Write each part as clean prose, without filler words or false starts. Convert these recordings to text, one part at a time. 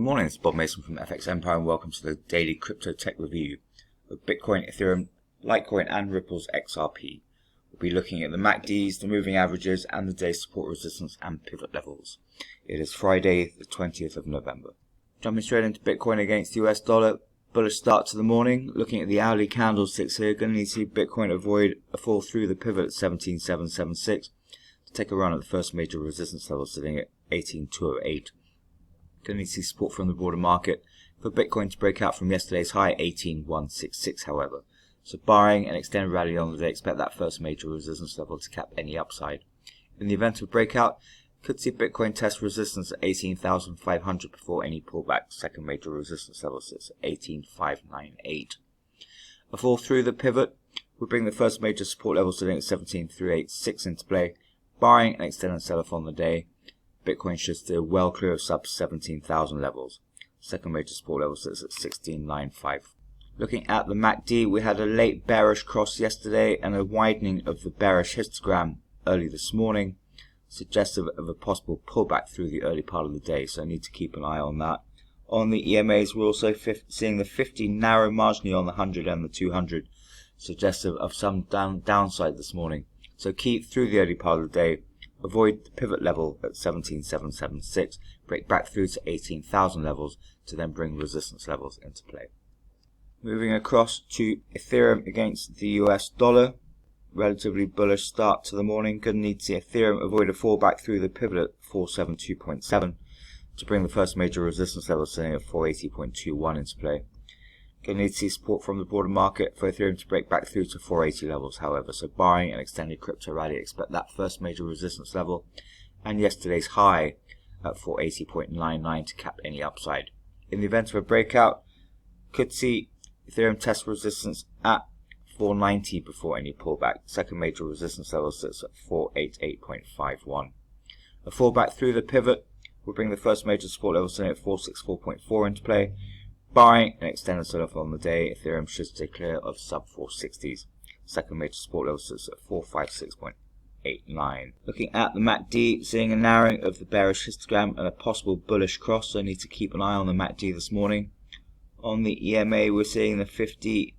morning, it's Bob Mason from FX Empire and welcome to the daily crypto tech review of Bitcoin, Ethereum, Litecoin and Ripple's XRP. We'll be looking at the MACDs, the moving averages and the day's support, resistance and pivot levels. It is Friday the 20th of November. Jumping straight into Bitcoin against the US dollar, bullish start to the morning. Looking at the hourly candlesticks here, going to need to see Bitcoin avoid a fall through the pivot at 17,776 to take a run at the first major resistance level sitting at 18,208. Going to need to see support from the broader market for Bitcoin to break out from yesterday's high 18,166 however. So barring an extended rally on the day, expect that first major resistance level to cap any upside. In the event of a breakout, could see Bitcoin test resistance at 18,500 before any pullback. Second major resistance level sits at 18,598. A fall through the pivot would bring the first major support level sitting at 17,386 into play. Barring an extended sell-off on the day, Bitcoin should steer well clear of sub 17,000 levels. Second major support level sits at 16,955. Looking at the MACD, we had a late bearish cross yesterday and a widening of the bearish histogram early this morning, suggestive of a possible pullback through the early part of the day, so I need to keep an eye on that. On the EMAs, we're also seeing the 50 narrow marginally on the 100 and the 200, suggestive of some downside this morning. So keep through the early part of the day. Avoid the pivot level at 17,776, break back through to 18,000 levels to then bring resistance levels into play. Moving across to Ethereum against the US dollar, relatively bullish start to the morning. Going to need to see Ethereum avoid a fallback through the pivot at 472.7 to bring the first major resistance level sitting at 480.21 into play. Going to need to see support from the broader market for Ethereum to break back through to 480 levels however, so barring an extended crypto rally, expect that first major resistance level and yesterday's high at 480.99 to cap any upside. In the event of a breakout, could see Ethereum test resistance at 490 before any pullback. Second major resistance level sits at 488.51. A fallback through the pivot will bring the first major support level sitting at 464.4 into play. Barring an extended sell-off on the day, Ethereum should stay clear of sub 460s. Second major support level sits at 456.89. Looking at the MACD, seeing a narrowing of the bearish histogram and a possible bullish cross, so I need to keep an eye on the MACD this morning. On the EMA, we're seeing the 50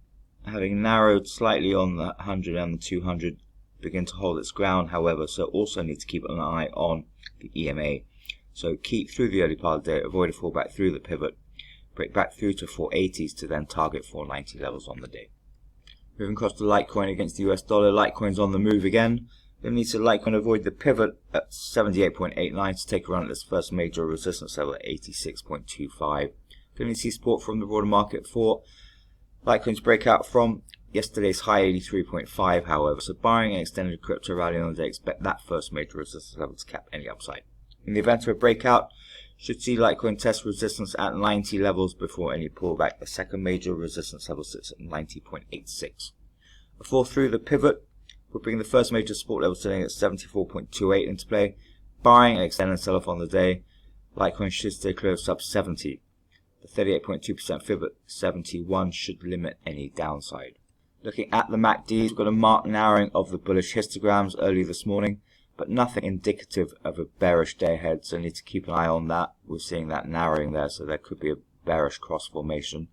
having narrowed slightly on the 100 and the 200, begin to hold its ground however, so also need to keep an eye on the EMA. So keep through the early part of the day, avoid a fallback through the pivot, break back through to 480s to then target 490 levels on the day. Moving across to Litecoin against the US dollar, Litecoin's on the move again. Going to need to Litecoin avoid the pivot at 78.89 to take a run at this first major resistance level at 86.25. Going to need to see support from the broader market for Litecoin's breakout from yesterday's high 83.5 however, so barring an extended crypto rally on the day, expect that first major resistance level to cap any upside. In the event of a breakout, should see Litecoin test resistance at 90 levels before any pullback. The second major resistance level sits at 90.86. A fall through the pivot will bring the first major support level sitting at 74.28 into play. Barring an extended sell-off on the day, Litecoin should stay clear of sub 70. The 38.2% fib at 71 should limit any downside. Looking at the MACDs, we've got a marked narrowing of the bullish histograms early this morning, but nothing indicative of a bearish day ahead, so need to keep an eye on that. We're seeing that narrowing there, so there could be a bearish cross formation.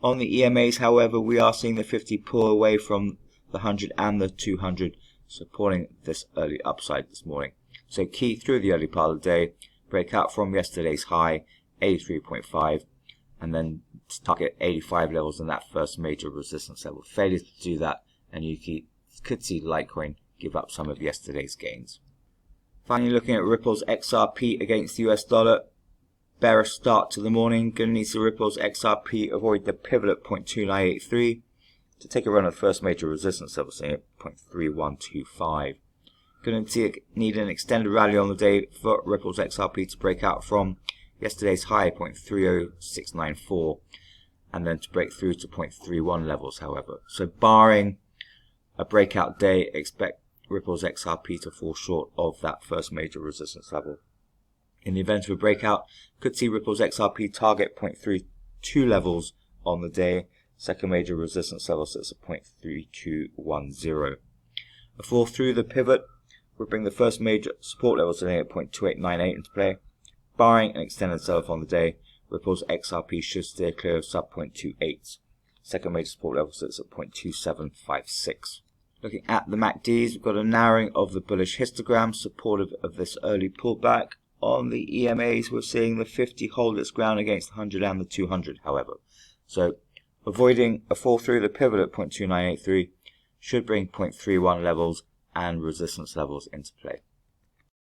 On the EMAs, however, we are seeing the 50 pull away from the 100 and the 200, supporting this early upside this morning. So key through the early part of the day, break out from yesterday's high, 83.5, and then target 85 levels in that first major resistance level. Failure to do that, and you could see Litecoin give up some of yesterday's gains. Finally, looking at Ripple's XRP against the US dollar, bearish start to the morning. Going to need to Ripple's XRP avoid the pivot at 0.2983 to take a run at the first major resistance level, saying at 0.3125. Going to need an extended rally on the day for Ripple's XRP to break out from yesterday's high 0.30694 and then to break through to 0.31 levels however. So barring a breakout day, expect Ripple's XRP to fall short of that first major resistance level. In the event of a breakout, could see Ripple's XRP target 0.32 levels on the day. Second major resistance level sits at 0.3210. A fall through the pivot would bring the first major support level sitting at 0.2898 into play. Barring an extended sell-off on the day, Ripple's XRP should steer clear of sub 0.28. Second major support level sits at 0.2756. Looking at the MACDs, we've got a narrowing of the bullish histogram, supportive of this early pullback. On the EMAs, we're seeing the 50 hold its ground against the 100 and the 200, however. So, avoiding a fall through the pivot at 0.2983 should bring 0.31 levels and resistance levels into play.